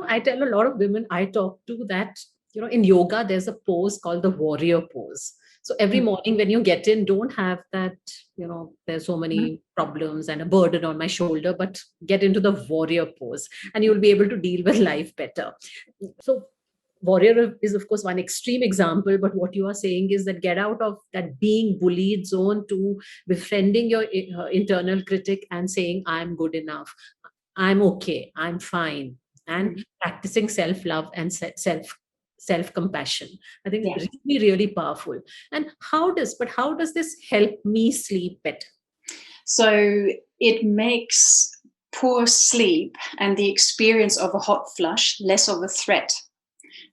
I tell a lot of women I talk to that, in yoga, there's a pose called the warrior pose. So every Mm. morning when you get in, don't have that, there's so Mhm. many problems and a burden on my shoulder, but get into the warrior pose and you'll be able to deal with life better. So warrior is of course one extreme example, but what you are saying is that get out of that being bullied zone to befriending your internal critic and saying, I'm good enough, I'm okay, I'm fine, and Mhm. practicing self love and self compassion. I think Yeah. it's really, really powerful. And how does this help me sleep better? So it makes poor sleep and the experience of a hot flush less of a threat,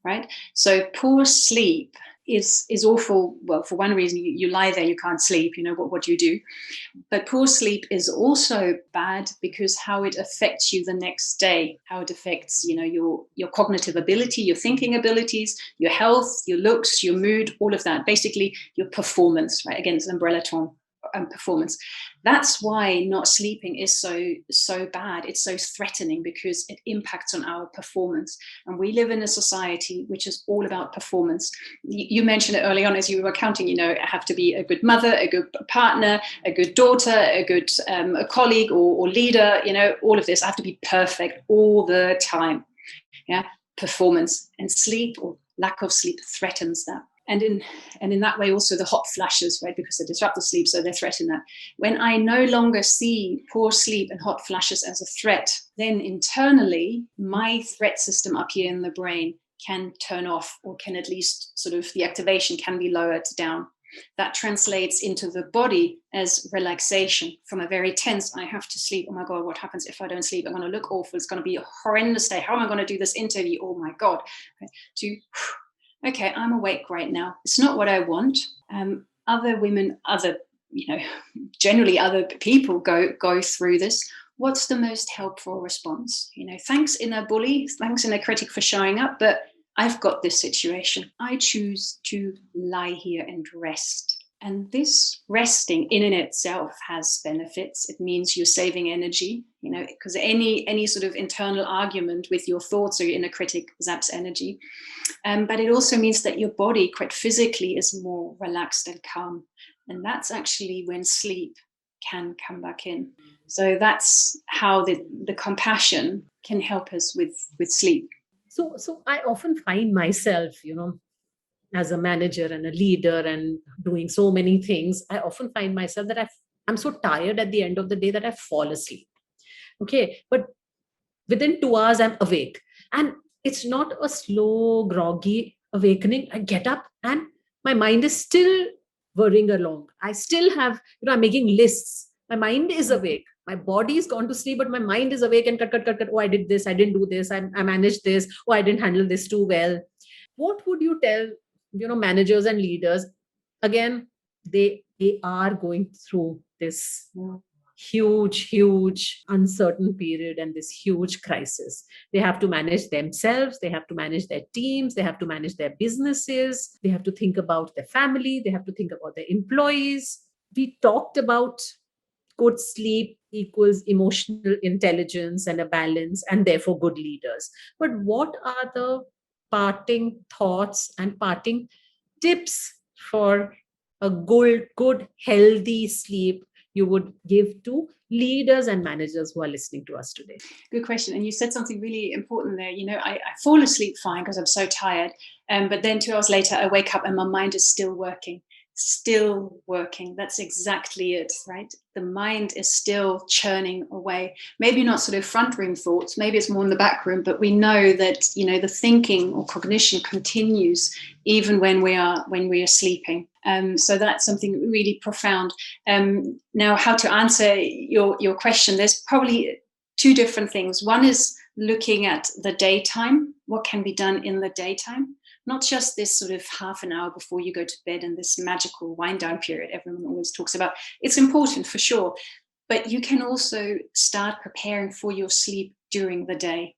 right? So poor sleep is awful. Well, for one reason, you lie there, you can't sleep. You know what do you do? But poor sleep is also bad because how it affects you the next day, how it affects, your cognitive ability, your thinking abilities, your health, your looks, your mood, all of that. Basically, your performance, right? Again, it's an umbrella term, performance. That's why not sleeping is so bad. It's so threatening because it impacts on our performance. And we live in a society which is all about performance. You mentioned it early on as you were counting. I have to be a good mother, a good partner, a good daughter, a good a colleague or leader. All of this. I have to be perfect all the time. Yeah, performance and sleep or lack of sleep threatens that. And in that way also the hot flashes, right, because they disrupt the sleep, so they threaten that. When I no longer see poor sleep and hot flashes as a threat, then internally my threat system up here in the brain can turn off, or can at least sort of the activation can be lowered down. That translates into the body as relaxation from a very tense, I have to sleep, oh my God, what happens if I don't sleep? I'm going to look awful, it's going to be a horrendous day, how am I going to do this interview, oh my God, right? To okay, I'm awake right now. It's not what I want. Other women, generally other people go through this. What's the most helpful response? Thanks inner bully, thanks inner critic for showing up, but I've got this situation. I choose to lie here and rest. And this resting in and itself has benefits. It means you're saving energy, because any sort of internal argument with your thoughts or your inner critic zaps energy. But it also means that your body, quite physically, is more relaxed and calm. And that's actually when sleep can come back in. So that's how the compassion can help us with sleep. So I often find myself, as a manager and a leader and doing so many things, I often find myself that I'm so tired at the end of the day that I fall asleep. Okay. But within 2 hours, I'm awake. And it's not a slow, groggy awakening. I get up and my mind is still whirring along. I still have, I'm making lists. My mind is awake. My body is gone to sleep, but my mind is awake and cut, cut, cut, cut. Oh, I did this. I didn't do this. I managed this. Oh, I didn't handle this too well. What would you tell, managers and leaders? Again, they are going through this huge uncertain period and this huge crisis. They have to manage themselves, they have to manage their teams, they have to manage their businesses, they have to think about their family, they have to think about their employees. We talked about good sleep equals emotional intelligence and a balance and therefore good leaders. But what are the parting thoughts and parting tips for a good healthy sleep you would give to leaders and managers who are listening to us today? Good question. And you said something really important there. I fall asleep fine because I'm so tired. But then 2 hours later, I wake up and my mind is still working. Still working. That's exactly it, right? The mind is still churning away. Maybe not sort of front room thoughts, maybe it's more in the back room, but we know that, the thinking or cognition continues even when we are sleeping. So that's something really profound. Now, how to answer your question, there's probably two different things. One is looking at the daytime, what can be done in the daytime, not just this sort of half an hour before you go to bed and this magical wind down period everyone always talks about. It's important for sure, but you can also start preparing for your sleep during the day.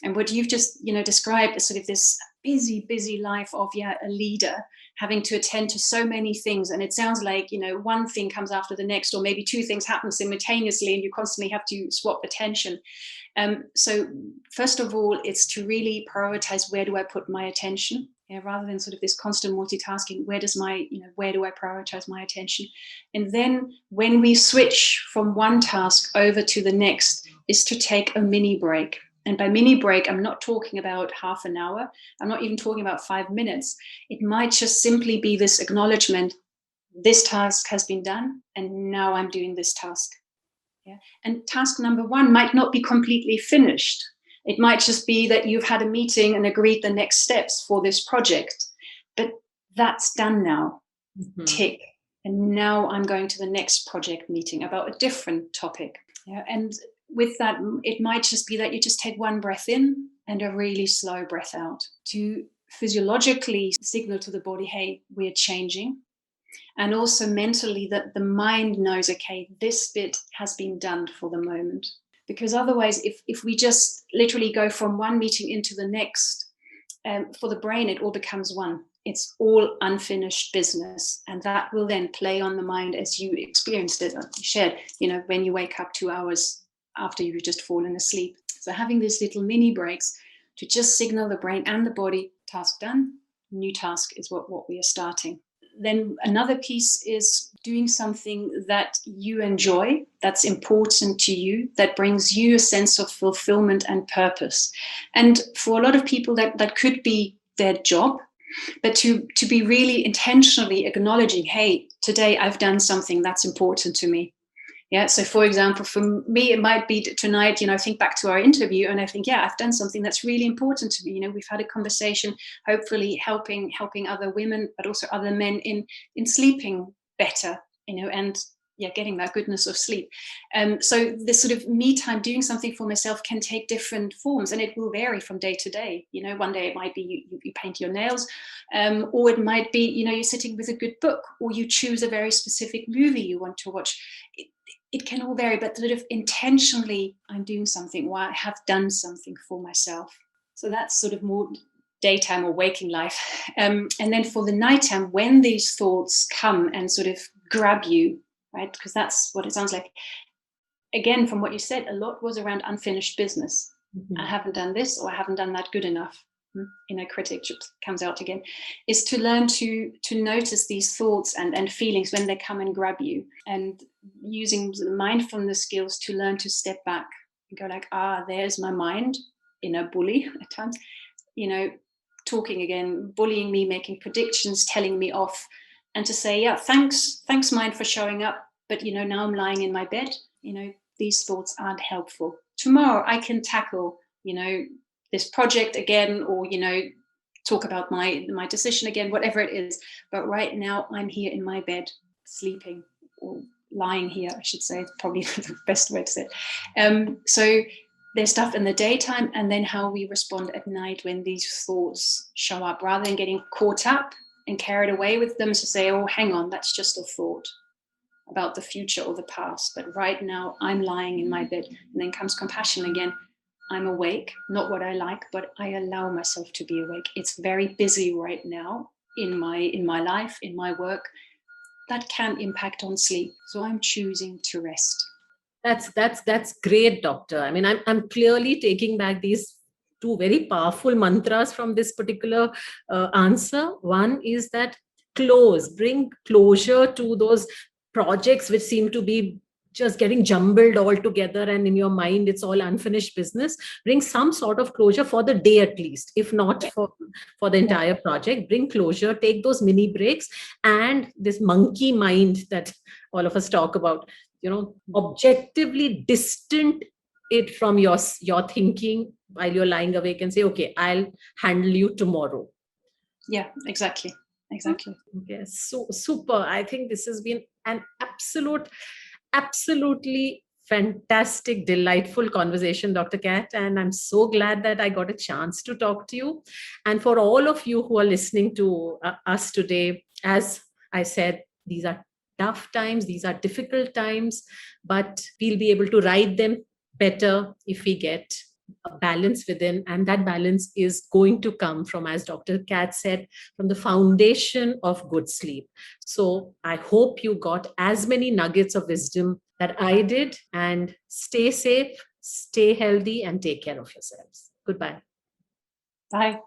And what you've just described is sort of this busy life of a leader. having to attend to so many things. And it sounds like, one thing comes after the next, or maybe two things happen simultaneously, and you constantly have to swap attention. So first of all, it's to really prioritize, where do I put my attention? Rather than sort of this constant multitasking, where do I prioritize my attention? And then when we switch from one task over to the next, is to take a mini break. And by mini break, I'm not talking about half an hour. I'm not even talking about 5 minutes. It might just simply be this acknowledgement: this task has been done, and now I'm doing this task. And task number one might not be completely finished. It might just be that you've had a meeting and agreed the next steps for this project, but that's done now. Mm-hmm. Tick. And now I'm going to the next project meeting about a different topic. And with that, it might just be that you just take one breath in and a really slow breath out, to physiologically signal to the body, hey, we're changing. And also mentally, that the mind knows, okay, this bit has been done for the moment. Because otherwise, if we just literally go from one meeting into the next, for the brain, it all becomes one. It's all unfinished business. And that will then play on the mind, as you experienced it, you shared, when you wake up 2 hours after you've just fallen asleep. So having these little mini breaks to just signal the brain and the body, task done, new task is what we are starting. Then another piece is doing something that you enjoy, that's important to you, that brings you a sense of fulfillment and purpose. And for a lot of people, that could be their job, but to be really intentionally acknowledging, hey, today I've done something that's important to me. Yeah. So for example, for me, it might be tonight, I think back to our interview and I think, I've done something that's really important to me. We've had a conversation, hopefully helping other women, but also other men in sleeping better, and getting that goodness of sleep. So this sort of me time, doing something for myself, can take different forms, and it will vary from day to day. One day it might be you paint your nails, or it might be, you're sitting with a good book, or you choose a very specific movie you want to watch. It can all vary, but sort of intentionally, I'm doing something, or I have done something for myself. So that's sort of more daytime or waking life. And then for the nighttime, when these thoughts come and sort of grab you, right? Because that's what it sounds like. Again, from what you said, a lot was around unfinished business. Mm-hmm. I haven't done this, or I haven't done that good enough. Inner critic comes out again, is to learn to notice these thoughts and feelings when they come and grab you, and using the mindfulness skills to learn to step back and go like, there's my mind, inner bully at times, talking again, bullying me, making predictions, telling me off, and to say, thanks mind for showing up, but now I'm lying in my bed, these thoughts aren't helpful. Tomorrow I can tackle, this project again, or talk about my decision again, whatever it is, but right now I'm here in my bed, sleeping, or lying here, I should say, probably the best way to say it. So there's stuff in the daytime, and then how we respond at night when these thoughts show up, rather than getting caught up and carried away with them, to say, oh, hang on, that's just a thought about the future or the past, but right now I'm lying in my bed. And then comes compassion again. I'm awake, not what I like, but I allow myself to be awake. It's very busy right now in my life, in my work. That can impact on sleep. So I'm choosing to rest. That's great, doctor. I mean, I'm clearly taking back these two very powerful mantras from this particular answer. One is that bring closure to those projects which seem to be just getting jumbled all together, and in your mind it's all unfinished business. Bring some sort of closure for the day, at least, if not for the entire project. Bring closure, take those mini breaks, and this monkey mind that all of us talk about, objectively distant it from your thinking while you're lying awake, and say, okay, I'll handle you tomorrow. Yeah, exactly. Okay, so super. I think this has been an absolutely fantastic, delightful conversation, Dr. Kat. And I'm so glad that I got a chance to talk to you. And for all of you who are listening to us today, as I said, these are tough times, these are difficult times, but we'll be able to ride them better if we get a balance within, and that balance is going to come from, as Dr. Kat said, from the foundation of good sleep. So I hope you got as many nuggets of wisdom that I did, and stay safe, stay healthy, and take care of yourselves. Goodbye. Bye.